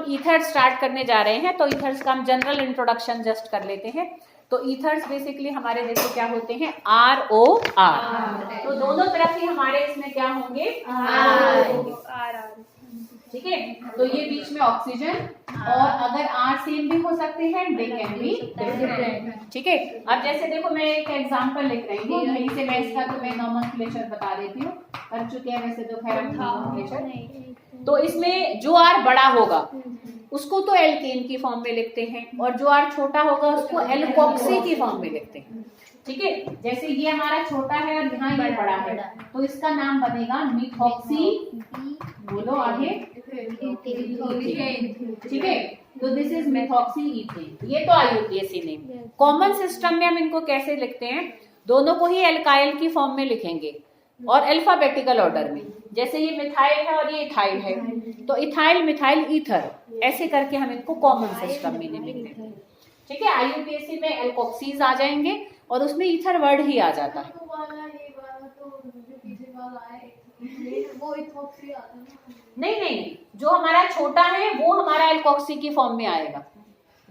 Ether start करने जा रहे हैं, तो ईथर्स का हम जनरल इंट्रोडक्शन जस्ट कर लेते हैं। तो ईथर्स बेसिकली हमारे देखो क्या होते हैं, ROR। तो दोनों तरफ ही हमारे इसमें क्या होंगे, R। ठीक है, तो ये बीच में ऑक्सीजन, और अगर R सेम भी हो सकते हैं, दे कैन बी डिफरेंट। ठीक है, अब जैसे देखो मैं एक एग्जांपल लिख रही हूँ, यहीं से मैं इसका तो मैं नॉमेनक्लेचर बता देती हूँ, कर चुके हैं वैसे तो खैर हम नॉमेनक्लेचर। तो इसमें जो R बड़ा होगा उसको तो एल्केन की फॉर्म में लिखते हैं, और जो R छोटा होगा उसको एल्कोक्सी की फॉर्म में लिखते हैं। ठीक है, जैसे ये हमारा छोटा है और यहाँ ये बड़ा है, तो इसका नाम बनेगा मिथॉक्सी, बोलो आगे, ठीक है, तो दिस इज मिथॉक्सी इथेन। ये तो IUPAC नेम। कॉमन सिस्टम में हम इनको कैसे लिखते हैं, दोनों को ही एल्काइल की फॉर्म में लिखेंगे और अल्फाबेटिकल ऑर्डर में। जैसे ये मिथाइल है और ये इथाइल है, तो इथाइल मिथाइल ईथर ऐसे करके हम इनको कॉमन सिस्टम में लिखते हैं। ठीक है, IUPAC में एल्कोक्सीज आ जाएंगे और उसमें ईथर वर्ड ही आ जाता है। नहीं, जो हमारा छोटा है वो हमारा एल्कोक्सी की फॉर्म में आएगा,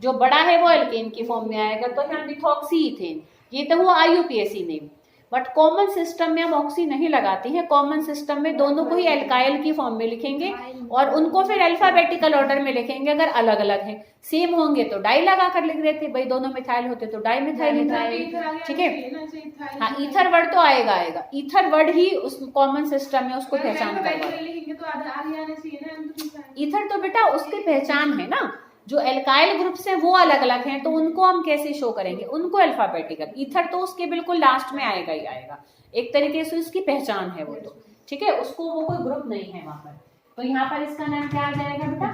जो बड़ा है वो एल्केन की फॉर्म में आएगा, तो हम मिथॉक्सी इथेन। ये तो हुआ IUPAC name. But common system में हम ऑक्सी नहीं लगाते हैं, कॉमन सिस्टम में दोनों को ही एल्काइल की फॉर्म में लिखेंगे और उनको फिर अल्फाबेटिकल ऑर्डर में लिखेंगे। अगर अलग अलग है, सेम होंगे तो डाई लगा कर लिख देते, भाई दोनों मिथाइल होते तो डाई मिथाइल ईथर। ठीक है, हाँ ईथर वर्ड तो आएगा, ईथर वर्ड ही उस कॉमन सिस्टम में उसको पहचान करवा। ईथर तो बेटा उसकी पहचान है ना, जो एल्काइल ग्रुप्स हैं वो अलग अलग हैं, तो उनको हम कैसे शो करेंगे, उनको अल्फाबेटिकल। ईथर तो उसके बिल्कुल लास्ट में आएगा ही आएगा, एक तरीके से उसकी पहचान है वो तो। ठीक है, उसको वो कोई ग्रुप नहीं है वहां पर, तो यहाँ पर इसका नाम क्या आ जाएगा बेटा,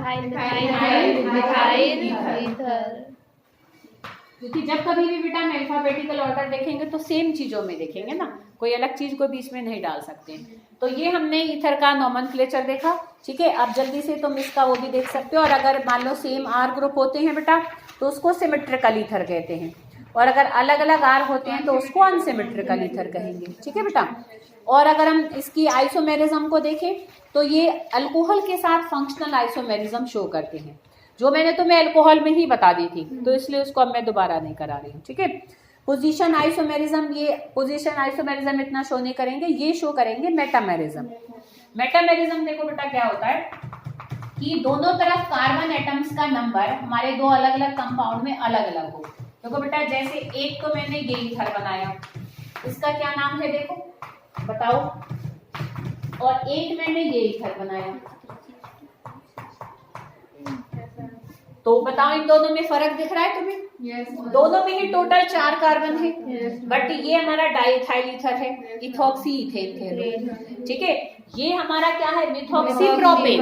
क्योंकि जब कभी भी बेटा हम अल्फाबेटिकल ऑर्डर देखेंगे तो सेम चीजों में देखेंगे ना, कोई अलग चीज को बीच में नहीं डाल सकते। तो ये हमने ईथर का नॉमेनक्लेचर देखा। ठीक है, अब जल्दी से तुम इसका वो भी देख सकते हो। और अगर मान लो सेम R ग्रुप होते हैं बेटा तो उसको सिमेट्रिकल ईथर कहते हैं, और अगर अलग अलग R होते हैं तो उसको अनसिमेट्रिकल ईथर कहेंगे। ठीक है बेटा, और अगर हम इसकी आइसोमेरिज्म को देखें तो ये अल्कोहल के साथ फंक्शनल आइसोमेरिज्म शो करते हैं, जो मैंने तुम्हें अल्कोहल में ही बता दी थी, तो इसलिए उसको अब मैं दोबारा नहीं करा रही हूँ। ठीक है, पोजीशन आइसोमेरिज्म, ये पोजीशन आइसोमेरिज्म इतना शो नहीं करेंगे, ये शो करेंगे मेटामेरिज्म। मेटामेरिज्म देखो बेटा क्या होता है कि दोनों तरफ कार्बन एटम्स का नंबर हमारे दो अलग अलग कंपाउंड में अलग अलग हो। देखो बेटा जैसे एक तो मैंने ये ईथर बनाया, इसका क्या नाम है देखो बताओ, और एक मैंने ये ईथर बनाया, तो बताओ इन दोनों में फर्क दिख रहा है तुम्हें? yes, दोनों में ही टोटल 4 कार्बन है, बट ये हमारा डाइथाइल ईथर है, इथॉक्सी इथेन कह। ठीक है, ये हमारा क्या है, मिथॉक्सी प्रोपेन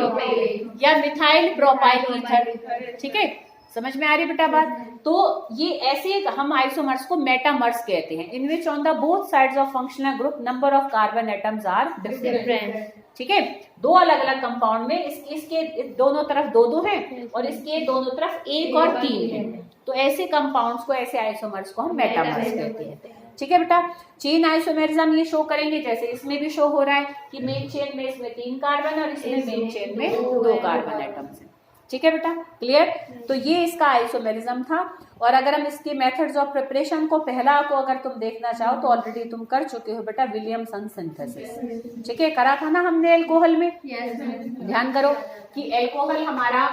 या मिथाइल प्रोपाइल ईथर। ठीक है, समझ में आ रही बेटा बात? तो ये ऐसे हम आइसोमर्स को मेटामर्स कहते हैं, in which on the both sides of functional group number of carbon atoms are different. ठीक है, दो अलग अलग कंपाउंड में इसके दोनों तरफ दो दो हैं और इसके दोनों तरफ 1 और 3 है, तो ऐसे कंपाउंड्स को, ऐसे आइसोमर्स को हम मेटामर्स कहते हैं। ठीक है बेटा, चेन आइसोमेरिज्म ये शो करेंगे, जैसे इसमें भी शो हो रहा है कि मेन चेन में इसमें 3 कार्बन और इसमें मेन चेन में 2 कार्बन एटम्स हैं। ठीक है बेटा, क्लियर? तो ये इसका आइसोमेरिज्म था। और अगर हम इसके मेथड्स ऑफ प्रिपरेशन को, पहला को अगर तुम देखना चाहो तो ऑलरेडी तुम कर चुके हो बेटा, विलियमसन सिंथेसिस। ठीक है, करा था ना हमने अल्कोहल में। ध्यान करो कि अल्कोहल हमारा,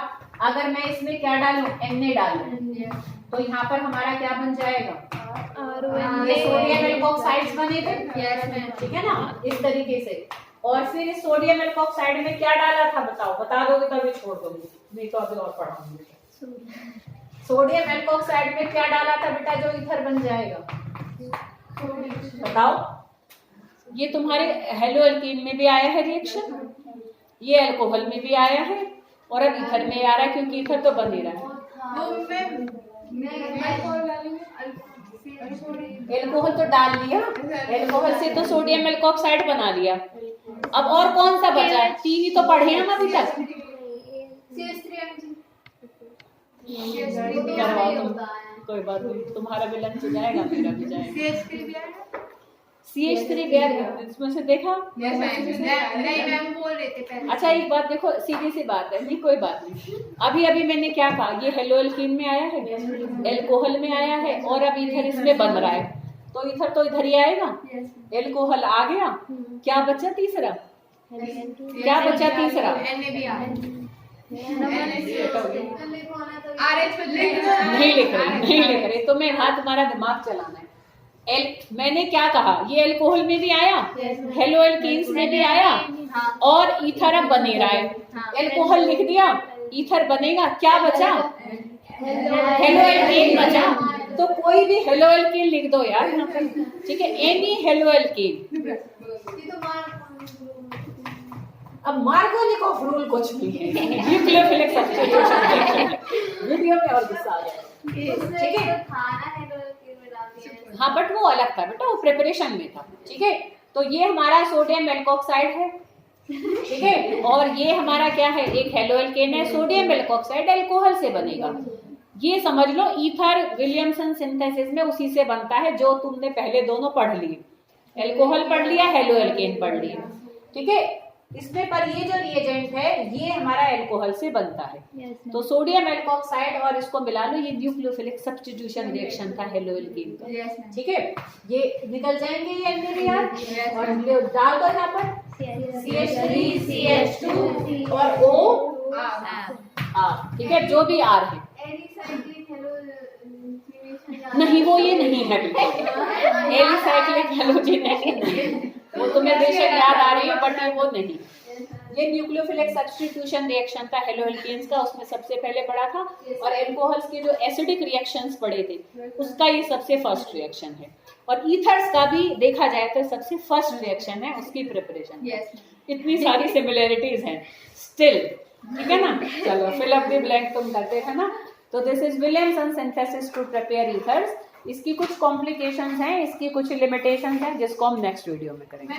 अगर मैं इसमें क्या डालूं, Na डालूं, तो यहाँ पर हमारा क्या बन जाएगा, ये सोडियम एल्कोक्साइड्स बने थे। ठीक है ना, इस तरीके से। और फिर इस सोडियम एल्कोक्साइड में क्या डाला था बताओ, बता दोगे तभी छोड़ दोगे, नहीं तो अभी और पढ़ाऊंगी। सोडियम एल्कोक्साइड में क्या डाला था बेटा जो ईथर बन जाएगा, बताओ? ये तुम्हारे हेलो एल्कीन में भी आया है रिएक्शन, ये अल्कोहल में भी आया है, और अब ईथर में आ रहा है, क्योंकि ईथर तो बन ही रहा है। एल्कोहल तो डाल लिया, एल्कोहल से तो सोडियम एल्कोक्साइड बना लिया, अब और कौन सा बचा है? 3 ही तो पढ़े हम अभी तक। कोई बात नहीं, तुम्हारा भी लंच जाएगा, मेरा भी जाएगा। CH3 वेयर इसमें से देखा? नहीं मैम बोल रहे थे पहले। अच्छा एक बात देखो, सीधी सी बात है, नहीं कोई बात नहीं। अभी मैंने क्या कहा, ये हेलोएल्कीन में आया है, एल्कोहल में आया है, और अब ईथर इसमें बन रहा है, तो ईथर तो इधर ही आएगा। एल्कोहल आ गया, क्या बचा तीसरा? क्या बचा तीसरा? नहीं लिख रहे, तो मैं हाथ तुम्हारा दिमाग चलाना है। मैंने क्या कहा, ये एल्कोहल में भी आया, हेलोएल्कीन्स में भी आया, और ईथर अब बने रहा है। एल्कोहल लिख दिया, ईथर बनेगा, क्या बचा? हेलोएल्कीन बचा। तो कोई भी हेलोएल्कीन लिख दो यार यहाँ पे, ठीक है, एनी हेलोएल्कीन। अब मार्कोनिकोव रूल कुछ भी है, न्यूक्लियोफिलिक सब्स्टिट्यूशन वीडियो में और गुस्सा आ जाएगा, ठीक है। हाँ बट वो अलग था बेटा, वो प्रिपरेशन में था, ठीक है। तो ये हमारा सोडियम एल्कोक्साइड है, ठीक है, और ये हमारा क्या है, एक हेलोएल्केन है। सोडियम एल्कोक्साइड एल्कोहल से बनेगा, ये समझ लो। ईथर विलियमसन सिंथेसिस में उसी से बनता है जो तुमने पहले दोनों पढ़ लिए, एल्कोहल पढ़ लिया, हेलोएल्केन पढ़ लिया, ठीक है। इसमें पर ये जो रिएजेंट है ये हमारा एल्कोहल से बनता है। तो सोडियम एल्कोक्साइड और इसको मिला लो, ये न्यूक्लियोफिलिक सब्स्टिट्यूशन रिएक्शन था हेलोएल्केन का, ठीक है। ये निकल जाएंगे ये NaBr, और डाल दो यहाँ पर CH3 CH2 और O R, ठीक है, जो भी R है। नहीं वो ये नहीं है बिल्कुल, एलिसाइक्लिक हेलोजिनेशन नहीं, वो तुम्हें बेशक याद आ रही है बट ये वो नहीं। ये न्यूक्लियोफिलिक सब्स्टिट्यूशन रिएक्शन था हेलोएल्केन्स का, उसमें सबसे पहले पढ़ा था, और एल्कोहल्स के जो एसिडिक रिएक्शंस पढ़े थे उसका ये सबसे फर्स्ट रिएक्शन है, और ईथर्स का भी देखा जाए तो सबसे फर्स्ट रिएक्शन है उसकी प्रिपरेशन। इतनी सारी सिमिलैरिटीज हैं स्टिल, ठीक है ना। चलो फिल अप द ब्लैंक तुम करते थे ना। तो this is Williamson synthesis to prepare ethers. इसकी कुछ कॉम्प्लिकेशंस हैं, इसकी कुछ लिमिटेशंस हैं, जिसको हम नेक्स्ट वीडियो में करेंगे।